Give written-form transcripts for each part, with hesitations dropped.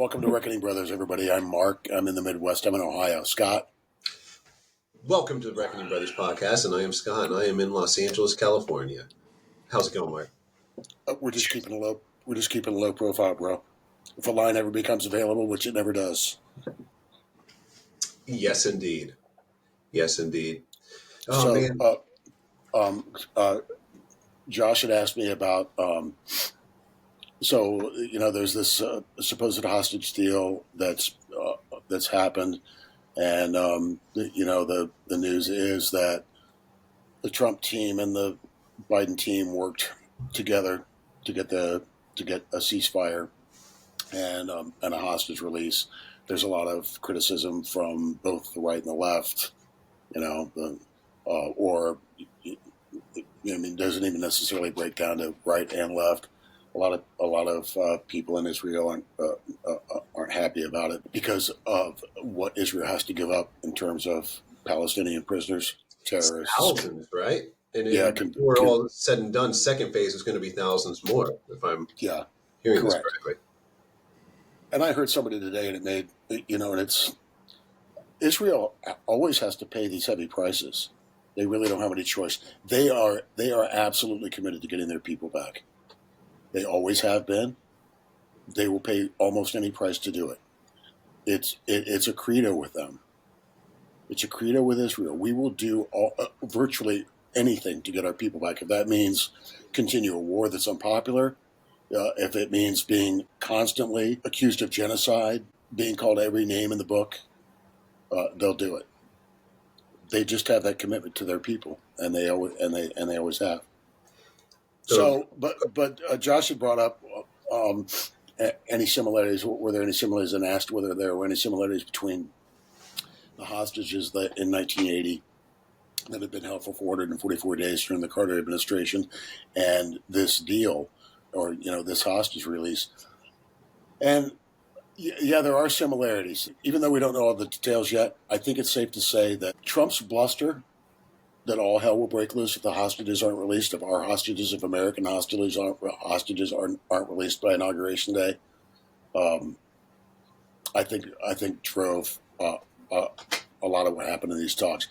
Welcome to Reckoning Brothers, everybody. I'm Mark. I'm in the Midwest. I'm in Ohio. Scott? Welcome to the Reckoning Brothers podcast, and I am Scott, and I am in Los Angeles, California. How's it going, Mark? We're just keeping a low. We're just keeping a low profile, bro. If a line ever becomes available, which it never does. Yes, indeed. Yes, indeed. Oh, man. Josh had asked me about. There's this supposed hostage deal that's happened, and the news is that the Trump team and the Biden team worked together to get a ceasefire and a hostage release. There's a lot of criticism from both the right and the left, it doesn't even necessarily break down to right and left. A lot of people in Israel aren't happy about it because of what Israel has to give up in terms of Palestinian prisoners, terrorists. Thousands, right? And before all said and done, second phase is going to be thousands more, if I'm hearing this correctly. And I heard somebody today, and it made, and it's Israel always has to pay these heavy prices. They really don't have any choice. They are absolutely committed to getting their people back. They always have been. They will pay almost any price to do it. It's a credo with them. It's a credo with Israel. We will do virtually anything to get our people back. If that means continue a war that's unpopular, if it means being constantly accused of genocide, being called every name in the book, they'll do it. They just have that commitment to their people, and they always have. So, but Josh had brought up any similarities. Were there any similarities? And asked whether there were any similarities between the hostages that in 1980 that had been held for 444 days during the Carter administration, and this deal, or this hostage release. And yeah, there are similarities. Even though we don't know all the details yet, I think it's safe to say that Trump's bluster that all hell will break loose if the hostages aren't released, if our hostages, if American hostages aren't released by Inauguration Day, I think drove a lot of what happened in these talks.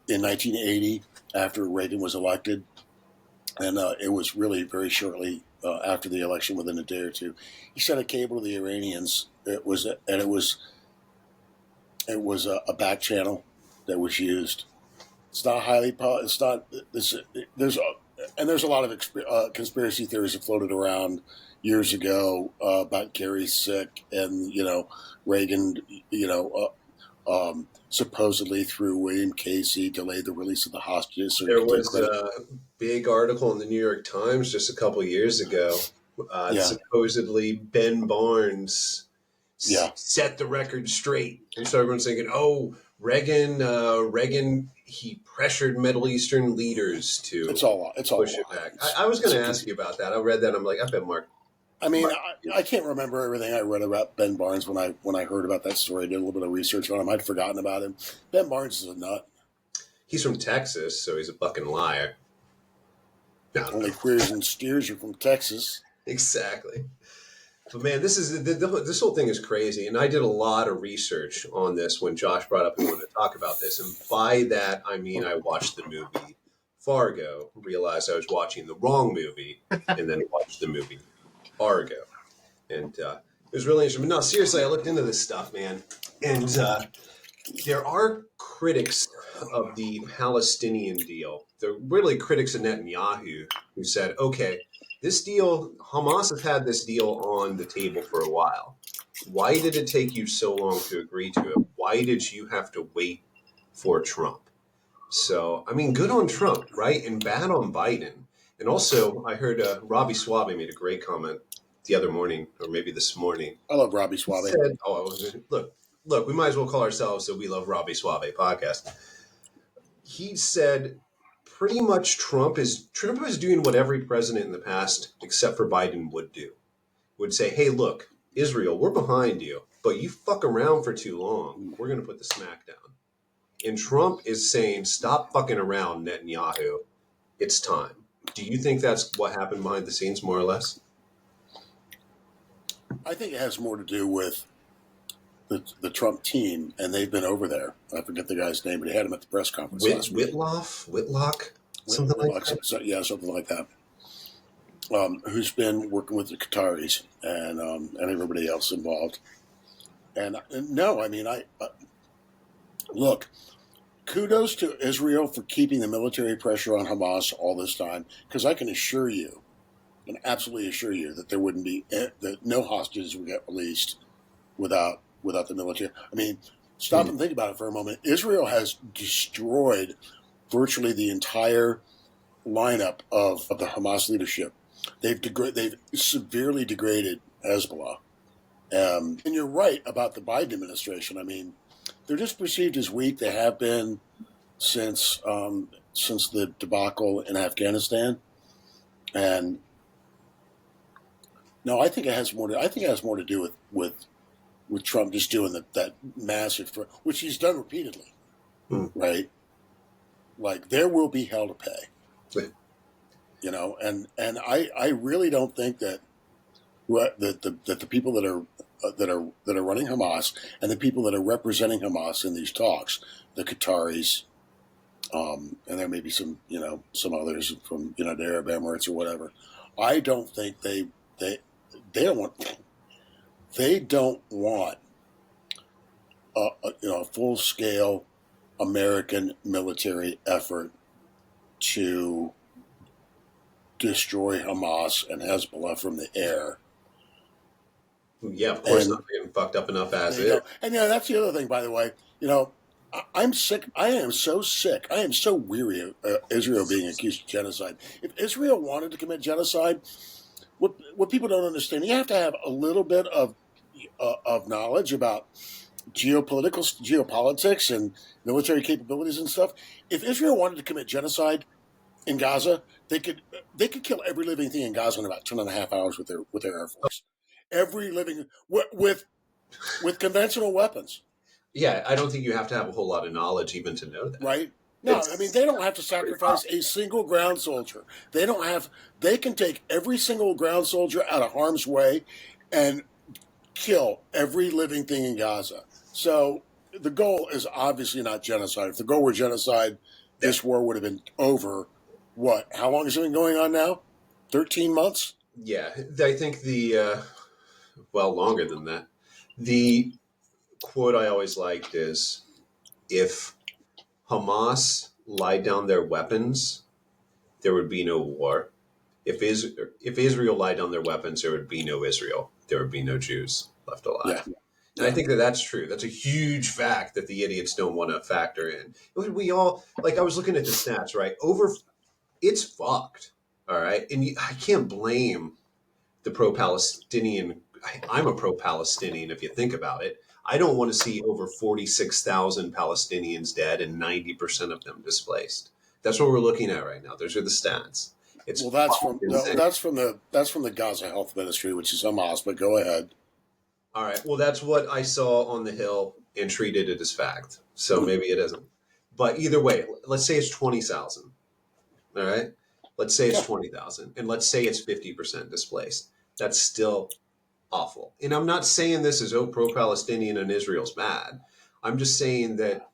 In 1980, after Reagan was elected, and it was really very shortly after the election, within a day or two, he sent a cable to the Iranians. It was a back channel that was used. It's not highly. It's not. There's a lot of conspiracy theories that floated around years ago about Gary Sick and Reagan. Supposedly through William Casey delayed the release of the hostages. There was a big article in the New York Times just a couple of years ago. Supposedly Ben Barnes set the record straight, and so everyone's thinking, "Oh, Reagan, he pressured Middle Eastern leaders to push it back." I was going to ask you about that. I read that. I'm like, I bet Mark. I mean, I can't remember everything I read about Ben Barnes when I heard about that story. I did a little bit of research on him. I'd forgotten about him. Ben Barnes is a nut. He's from Texas, so he's a fucking liar. Only queers and steers are from Texas. Exactly. But man, this whole thing is crazy, and I did a lot of research on this when Josh brought up he wanted to talk about this, and by that I mean I watched the movie Fargo, realized I was watching the wrong movie, and then watched the movie Argo, and it was really interesting. But no, seriously, I looked into this stuff, man, and there are critics of the Palestinian deal. They're really critics of Netanyahu who said, okay, this deal, Hamas has had this deal on the table for a while. Why did it take you so long to agree to it? Why did you have to wait for Trump? So, I mean, good on Trump, right? And bad on Biden. And also, I heard Robbie Swabe made a great comment the other morning, or maybe this morning. I love Robbie Swabe. Look, we might as well call ourselves the We Love Robbie Swabe podcast. He said pretty much Trump is doing what every president in the past, except for Biden, would do. Would say, hey, look, Israel, we're behind you, but you fuck around for too long. We're going to put the smack down. And Trump is saying, stop fucking around, Netanyahu. It's time. Do you think that's what happened behind the scenes, more or less? I think it has more to do with the Trump team, and they've been over there. I forget the guy's name, but he had him at the press conference last week. Whitlock, something like that. Yeah, something like that. Who's been working with the Qataris and everybody else involved. And no, I mean, look. Kudos to Israel for keeping the military pressure on Hamas all this time, because I can assure you, and absolutely assure you, that there wouldn't be that no hostages would get released without the military. I mean, stop and think about it for a moment. Israel has destroyed virtually the entire lineup of the Hamas leadership. They've severely degraded Hezbollah. And you're right about the Biden administration. I mean, they're just perceived as weak. They have been since the debacle in Afghanistan. And no, I think it has more to do with Trump just doing that massive threat, which he's done repeatedly, right? Like, there will be hell to pay, you know. And I really don't think that the people that are running Hamas and the people that are representing Hamas in these talks, the Qataris, and there may be some others from the Arab Emirates or whatever. I don't think they don't want a full scale American military effort to destroy Hamas and Hezbollah from the air. Yeah, of course, not getting fucked up enough as it. And that's the other thing, by the way. I'm sick. I am so sick. I am so weary of Israel being accused of genocide. If Israel wanted to commit genocide, what people don't understand, you have to have a little bit of knowledge about geopolitics and military capabilities and stuff. If Israel wanted to commit genocide in Gaza, they could kill every living thing in Gaza in about 10.5 hours with their Air Force. Every living with conventional weapons. Yeah, I don't think you have to have a whole lot of knowledge even to know that. Right? No, I mean, they don't have to sacrifice a single ground soldier. They can take every single ground soldier out of harm's way and kill every living thing in Gaza. So the goal is obviously not genocide. If the goal were genocide, this war would have been over. What? How long has it been going on now? 13 months? Yeah, I think longer than that. The quote I always liked is, if Hamas lied down their weapons, there would be no war. If Israel lied down their weapons, there would be no Israel. There would be no Jews left alive. Yeah. And I think that's true. That's a huge fact that the idiots don't want to factor in. We all, I was looking at the stats, right? It's fucked, all right? And I can't blame the pro-Palestinian. I'm a pro-Palestinian if you think about it. I don't want to see over 46,000 Palestinians dead and 90% of them displaced. That's what we're looking at right now. Those are the stats. That's from the Gaza Health Ministry, which is Hamas. But go ahead. All right. Well, that's what I saw on the Hill and treated it as fact. So maybe it isn't. But either way, let's say it's 20,000. All right. Let's say it's 20,000, and let's say it's 50% displaced. That's still awful. And I'm not saying this is pro-Palestinian and Israel's bad. I'm just saying that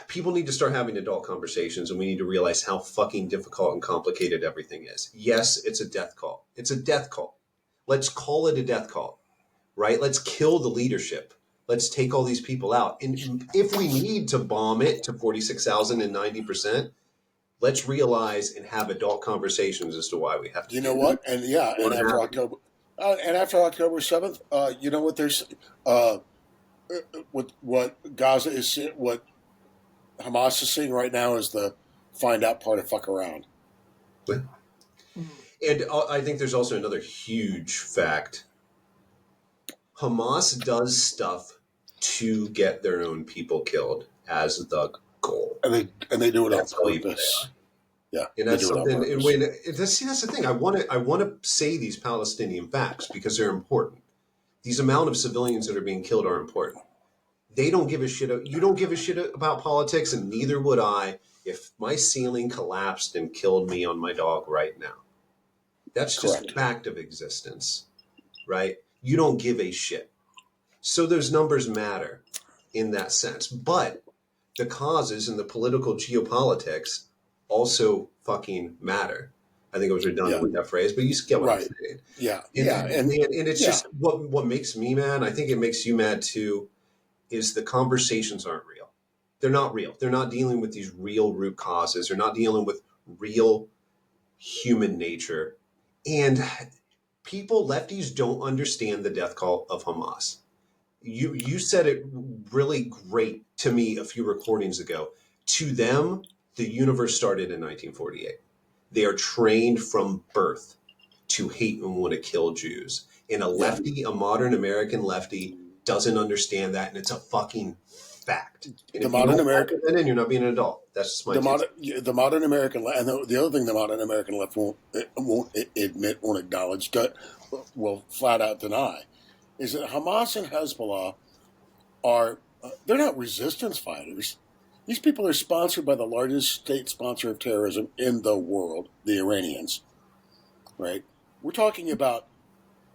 people need to start having adult conversations, and we need to realize how fucking difficult and complicated everything is. Yes, it's a death call. It's a death call. Let's call it a death call, right? Let's kill the leadership. Let's take all these people out. And if we need to bomb it to 46,000 and 90%, let's realize and have adult conversations as to why we have to. You know what? And after October 7th, you know what? There's what Gaza is, what Hamas is seeing right now is the find out part of fuck around. And I think there's also another huge fact. Hamas does stuff to get their own people killed as the goal, and they do it on purpose. Yeah, and that's something. And that's the thing. I want to say these Palestinian facts because they're important. These amount of civilians that are being killed are important. They don't give a shit. You don't give a shit about politics, and neither would I if my ceiling collapsed and killed me on my dog right now. That's just a fact of existence, right? you don't give a shit. So those numbers matter in that sense. But the causes and the political geopolitics also fucking matter. I think it was redundant with that phrase, but you get what I'm Right. saying. Yeah. And, Yeah. And and it's just what makes me mad. I think it makes you mad too. Is the conversations aren't real. They're not real. They're not dealing with these real root causes. They're not dealing with real human nature. And lefties don't understand the death call of Hamas. You said it really great to me a few recordings ago. To them, the universe started in 1948. They are trained from birth to hate and want to kill Jews. And a modern American lefty, doesn't understand that, and it's a fucking fact. And if you don't factor that in, you're not being an adult. That's just my the modern American left, and the other thing the modern American left won't admit, won't acknowledge, will flat out deny, is that Hamas and Hezbollah they're not resistance fighters. These people are sponsored by the largest state sponsor of terrorism in the world, the Iranians. Right? We're talking about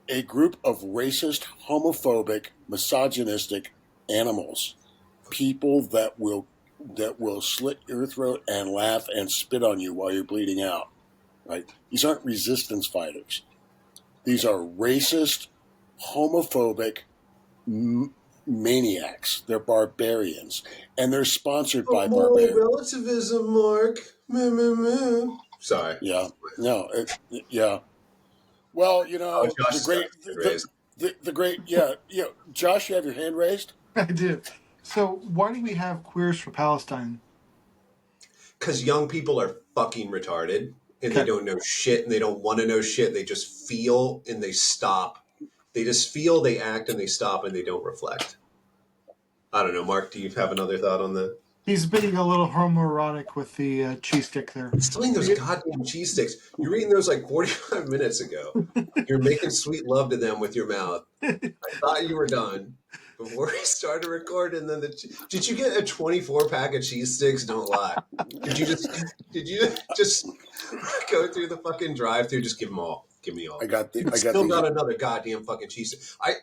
a group of racist, homophobic, misogynistic animals, people that will slit your throat and laugh and spit on you while you're bleeding out. Right? These aren't resistance fighters. These are racist, homophobic maniacs. They're barbarians, and they're sponsored by barbarians. Relativism, Mark. Sorry. Yeah. No. Yeah. Well, the great. Yeah. Josh, you have your hand raised. I do. So why do we have Queers for Palestine? Because young people are fucking retarded, and they don't know shit, and they don't want to know shit. They just feel and they stop. They just feel, they act, and they stop, and they don't reflect. I don't know, Mark. Do you have another thought on that? He's being a little homoerotic with the cheese stick there. Still eating those goddamn cheese sticks. You were eating those like 45 minutes ago. You're making sweet love to them with your mouth. I thought you were done before we started recording. Then did you get a 24-pack of cheese sticks? Don't lie. Did you just go through the fucking drive-through? Just give them all. Give me all. I got another goddamn fucking cheese stick. I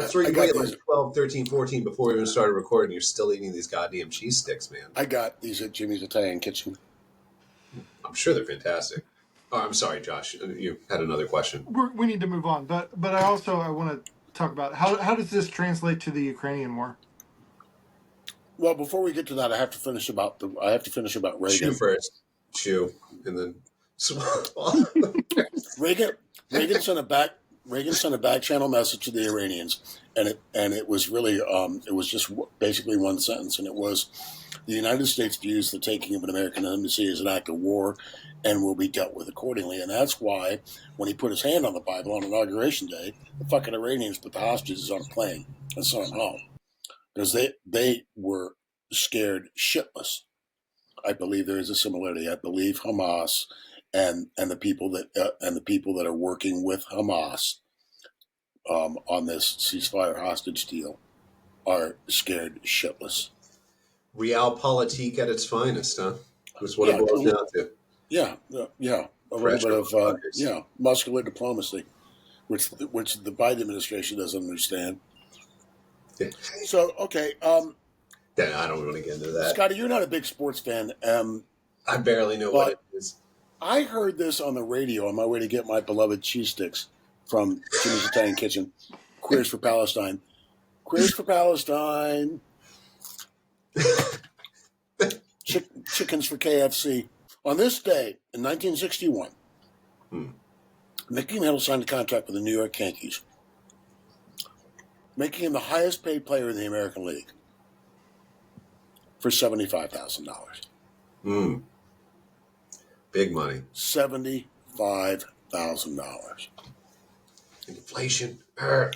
saw you weighed like 12, 13, 14 before we even started recording. You're still eating these goddamn cheese sticks, man. I got these at Jimmy's Italian Kitchen. I'm sure they're fantastic. Oh, I'm sorry, Josh. You had another question. We need to move on, but I want to talk about how does this translate to the Ukrainian war? Well, before we get to that, I have to finish about Reagan. Chew first. Chew, and then swallow. Reagan sent a back channel message to the Iranians, and it was really it was just basically one sentence, and it was, the United States views the taking of an American embassy as an act of war and will be dealt with accordingly. And that's why when he put his hand on the Bible on Inauguration Day, the fucking Iranians put the hostages on a plane and sent them home because they were scared shitless. I believe there is a similarity. I believe Hamas and the people that are working with Hamas on this ceasefire hostage deal are scared shitless. Realpolitik at its finest, huh? That's what it boils down to. Yeah. A little bit of muscular diplomacy, which the Biden administration doesn't understand. Yeah. So okay. Then I don't want to get into that. Scotty, you're not a big sports fan. I barely know what it is. I heard this on the radio on my way to get my beloved cheese sticks from Jimmy's Italian Kitchen. Queers for Palestine. Queers for Palestine. Chickens for KFC. On this day in 1961, Mickey Mantle signed a contract with the New York Yankees, making him the highest paid player in the American League for $75,000. Big money. $75,000. Inflation. I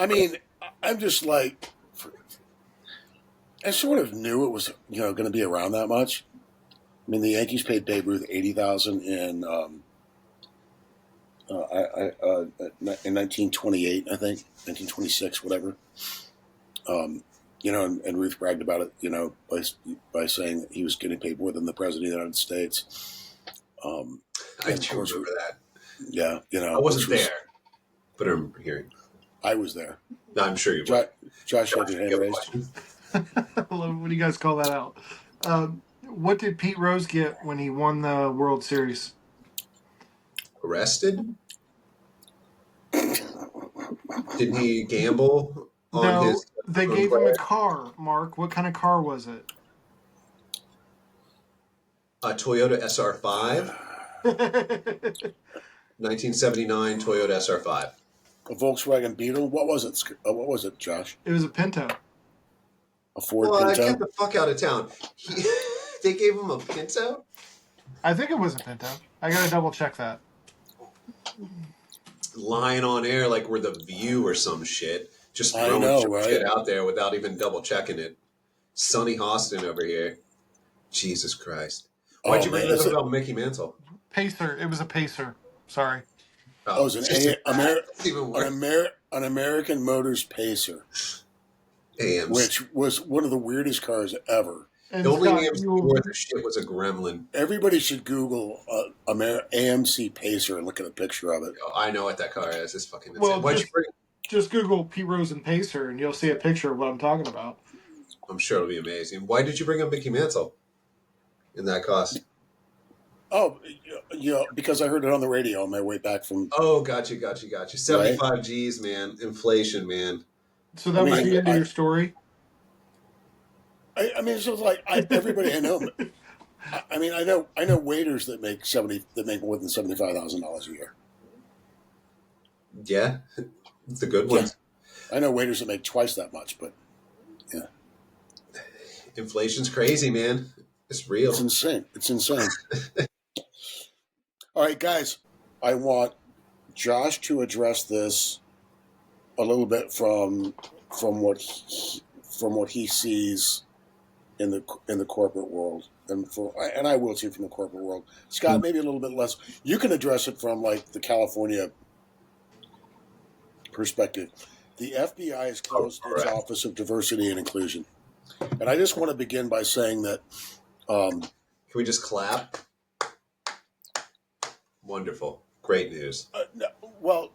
mean, I'm just like, I sort of knew it was going to be around that much. I mean, the Yankees paid Babe Ruth $80,000 in 1928, I think, 1926, whatever. And Ruth bragged about it, by saying that he was getting paid more than the President of the United States. I do remember that. Yeah, I wasn't there. But I'm hearing. I was there. I'm sure you were. Josh had your hand you have a raised. question? When you guys call that out, what did Pete Rose get when he won the World Series? Arrested? Didn't he gamble on No, his they gave him a car. Mark, what kind of car was it? Toyota SR5? 1979 Toyota SR5. A Volkswagen Beetle. What was it? What was it, Josh? It was a Pinto. A Ford Well, Pinto. get the fuck out of town. They gave him a Pinto? I think it was a Pinto. I gotta double check that. Lying on air like we're The View or some shit. Just I throwing know, some right? shit out there without even double checking it. Sonny Hostin over here. Jesus Christ. Why'd you bring that up about Mickey Mantle? Pacer. It was a Pacer. Sorry. Oh, it was an an American Motors Pacer, AMC. which was one of the weirdest cars ever. And The only Scott, AMC worth of shit was a Gremlin. Everybody should Google AMC Pacer and look at a picture of it. Oh, I know what that car is. It's fucking insane. Well, Why'd you bring? just Google Pete Rose and Pacer, and you'll see a picture of what I'm talking about. I'm sure it'll be amazing. Why did you bring up Mickey Mantle in that cost? Oh, because I heard it on the radio on my way back from. Oh, gotcha. 75 G's, man. Inflation, man. So that was the end of your story? I mean, it's just like everybody I know. I mean, I know waiters that make more than $75,000 a year. Yeah, the good ones. Yeah. I know waiters that make twice that much, but yeah, inflation's crazy, man. It's real. It's insane. All right, guys, I want Josh to address this a little bit from what he sees in the corporate world, and I will too from the corporate world. Scott, maybe a little bit less. You can address it from like the California perspective. The FBI has closed its Office of Diversity and Inclusion, and I just want to begin by saying that. Can we just clap? Wonderful, great news. Well,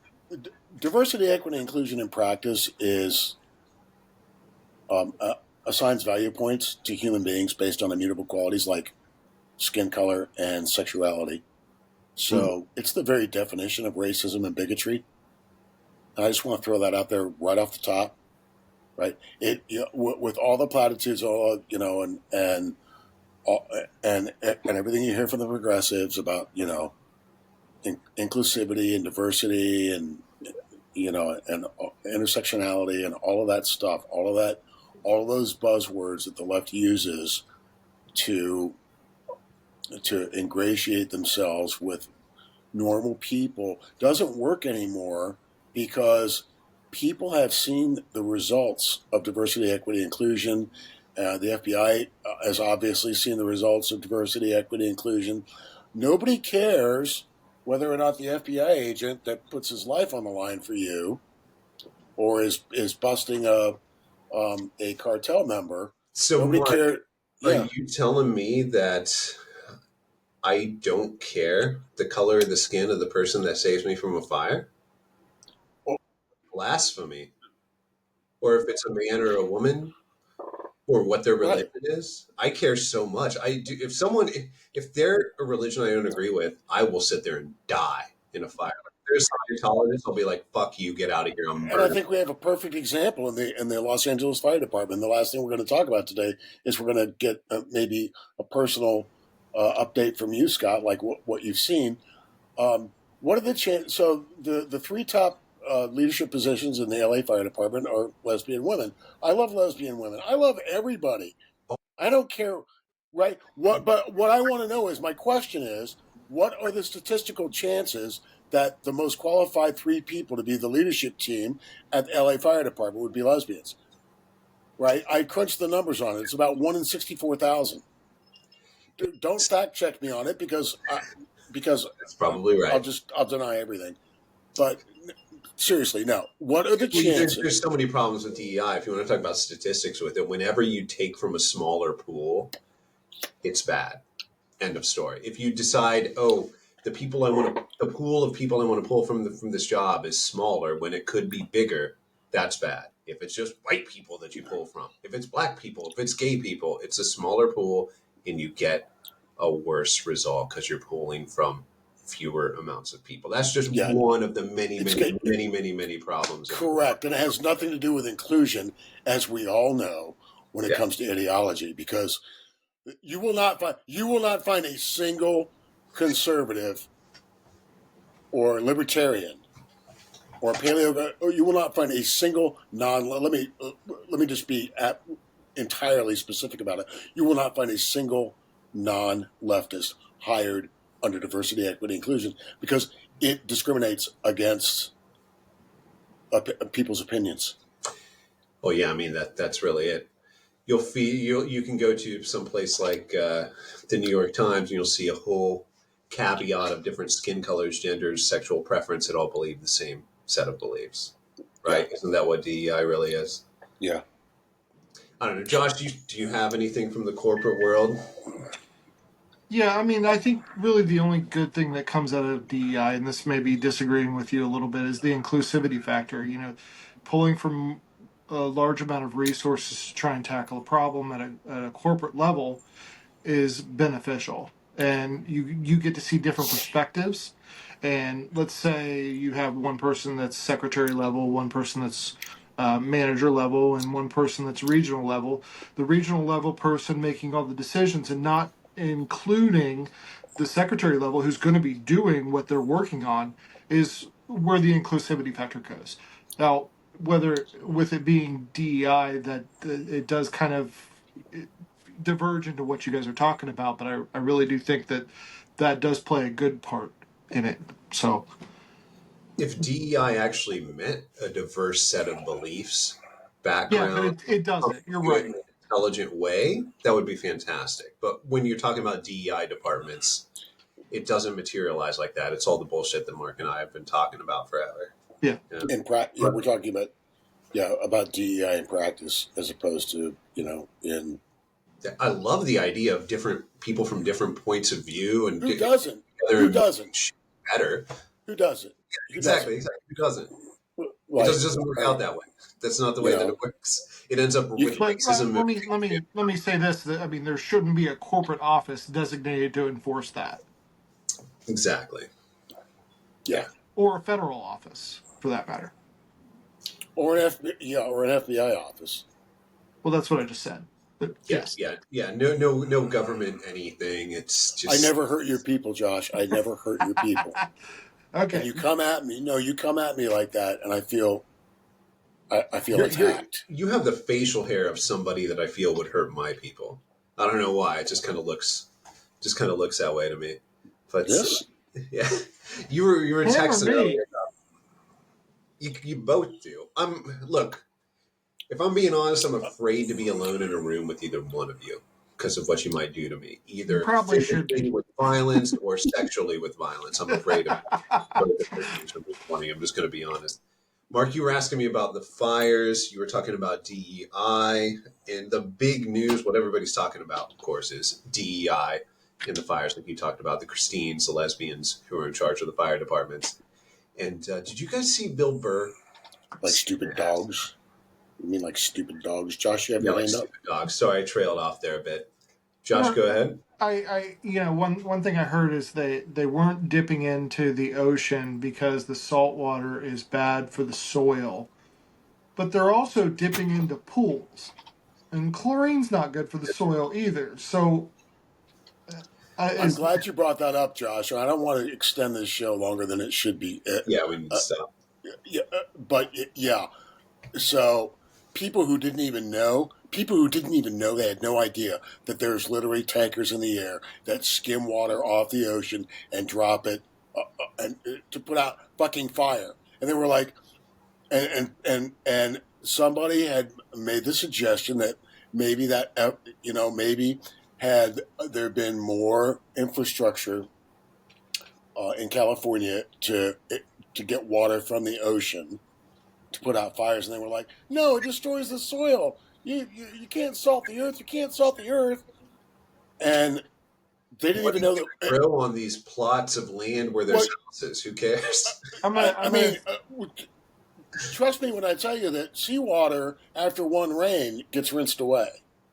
diversity, equity, inclusion in practice is assigns value points to human beings based on immutable qualities like skin color and sexuality. So it's the very definition of racism and bigotry. And I just want to throw that out there right off the top, right? With all the platitudes, and everything you hear from the progressives about inclusivity and diversity and and intersectionality and all of that stuff, all of those buzzwords that the left uses to ingratiate themselves with normal people doesn't work anymore, because people have seen the results of diversity, equity, inclusion. The FBI has obviously seen the results of diversity, equity, inclusion. Nobody cares whether or not the FBI agent that puts his life on the line for you or is busting a cartel member. So nobody Mark, cares. Are you telling me that I don't care the color of the skin of the person that saves me from a fire? Blasphemy. Or if it's a man or a woman, or what their religion is. I care so much. I do. If they're a religion I don't agree with, I will sit there and die in a fire. If there's Scientologists, I'll be like, "Fuck you, get out of here." I'm and I think we have a perfect example in the Los Angeles Fire Department. The last thing we're going to talk about today is we're going to get maybe a personal update from you, Scott, like what you've seen. What are the chances? So the three top leadership positions in the LA Fire Department are lesbian women. I love lesbian women. I love everybody. I don't care, right? But what I want to know is, my question is, what are the statistical chances that the most qualified three people to be the leadership team at the LA Fire Department would be lesbians? Right? I crunched the numbers on it. It's about 1 in 64,000. Don't fact check me on it because that's probably right. I'll deny everything. But seriously, no. What are the chances? There's so many problems with DEI. If you want to talk about statistics with it, whenever you take from a smaller pool, it's bad. End of story. If you decide, the pool of people I want to pull from this job is smaller when it could be bigger, that's bad. If it's just white people that you pull from, if it's black people, if it's gay people, it's a smaller pool and you get a worse result because you're pulling from fewer amounts of people. That's just Yeah. one of the many problems. Correct. And it has nothing to do with inclusion, as we all know, when it comes to ideology, because you will not find a single conservative or libertarian or paleo, or you will not find a single let me just be entirely specific about it. You will not find a single non-leftist hired under diversity, equity, inclusion, because it discriminates against people's opinions. Oh yeah, I mean that's really it. You can go to some place like the New York Times and you'll see a whole caveat of different skin colors, genders, sexual preference that all believe the same set of beliefs, right? Yeah. Isn't that what DEI really is? Yeah. I don't know, Josh. Do you have anything from the corporate world? Yeah, I mean, I think really the only good thing that comes out of DEI, and this may be disagreeing with you a little bit, is the inclusivity factor. Pulling from a large amount of resources to try and tackle a problem at a corporate level is beneficial. And you get to see different perspectives. And let's say you have one person that's secretary level, one person that's manager level, and one person that's regional level. The regional level person making all the decisions and not including the secretary level who's going to be doing what they're working on is where the inclusivity factor goes. Now, whether with it being DEI, that it does kind of diverge into what you guys are talking about, but I really do think that does play a good part in it. So, if DEI actually meant a diverse set of beliefs, background, yeah, but it doesn't. You're right. In an intelligent way, that would be fantastic. But when you're talking about DEI departments, it doesn't materialize like that. It's all the bullshit that Mark and I have been talking about forever. Yeah. We're talking about DEI in practice as opposed to in. I love the idea of different people from different points of view and who doesn't? Who doesn't? Better. Who doesn't? Exactly. Who doesn't? Like, it doesn't work out that way. That's not the way that it works. It ends up with racism. Let me say this. I mean, there shouldn't be a corporate office designated to enforce that. Exactly. Yeah. Or a federal office, for that matter. Or an FBI office. Well, that's what I just said. But, yes. Yeah. No government anything. It's just. I never hurt your people, Josh. I never hurt your people. Okay. And you come at me like that, and I feel attacked. You have the facial hair of somebody that I feel would hurt my people. I don't know why. It just kind of looks that way to me. But this? Yeah, you were in Texas earlier. You both do. Look. If I'm being honest, I'm afraid to be alone in a room with either one of you because of what you might do to me, either physically with violence or sexually with violence. I'm afraid of it. I'm just going to be honest. Mark, you were asking me about the fires. You were talking about DEI, and the big news, what everybody's talking about, of course, is DEI in the fires, like you talked about, the Christines, the lesbians who are in charge of the fire departments. And did you guys see Bill Burr? Like stupid dogs? You mean like stupid dogs? Josh, you have your hand up? Stupid dogs. Sorry, I trailed off there a bit. Josh, go ahead. One thing I heard is they weren't dipping into the ocean because the salt water is bad for the soil, but they're also dipping into pools, and chlorine's not good for the soil either. So, I'm glad you brought that up, Josh. I don't want to extend this show longer than it should be. We need to stop. So. People who didn't even know, they had no idea that there's literally tankers in the air that skim water off the ocean and drop it and to put out fucking fire. And they were like, and somebody had made the suggestion that maybe maybe had there been more infrastructure in California to get water from the ocean to put out fires, and they were like, no, it destroys the soil. You can't salt the earth. You can't salt the earth. And They didn't What are even you know going that. to grow on these plots of land where there's What houses? Who cares? I mean, trust me when I tell you that seawater after one rain gets rinsed away,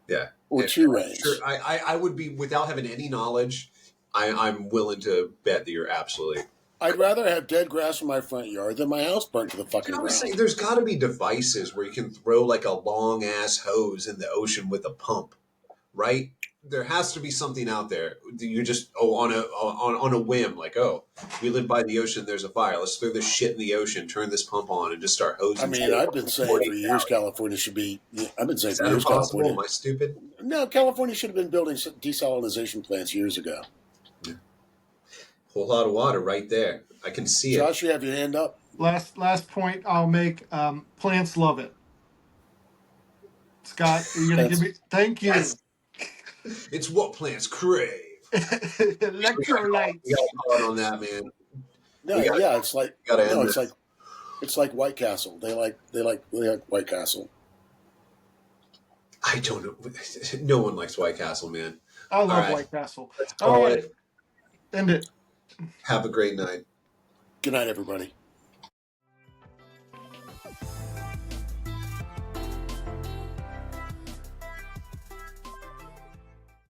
Yeah. or And two I'm sure rains. I would be, without having any knowledge, I'm willing to bet that you're absolutely. I'd rather have dead grass in my front yard than my house burnt to the Dude, fucking I was saying, ground. there's got to be devices where you can throw like a long ass hose in the ocean with a pump, right? There has to be something out there. You just on a whim, like, oh, we live by the ocean. There's a fire. Let's throw this shit in the ocean. Turn this pump on and just start I hosing mean, shit I've been saying for years California should be. I've been saying Is for that years impossible? California. Am I stupid? No, California should have been building desalinization plants years ago. Yeah. Whole lot of water right there. I can see it. Josh, you have your hand up. Last point I'll make. Plants love it. Scott, are you gonna give That's me? Thank you. Yes. It's what plants crave. We got Electrolytes. caught on that, man. no, We got yeah. It's like to end no, this. it's like White Castle. They like White Castle. I don't know. No one likes White Castle, man. I love All right. White Castle. Let's All call right, it. end it. Have a great night. Good night, everybody.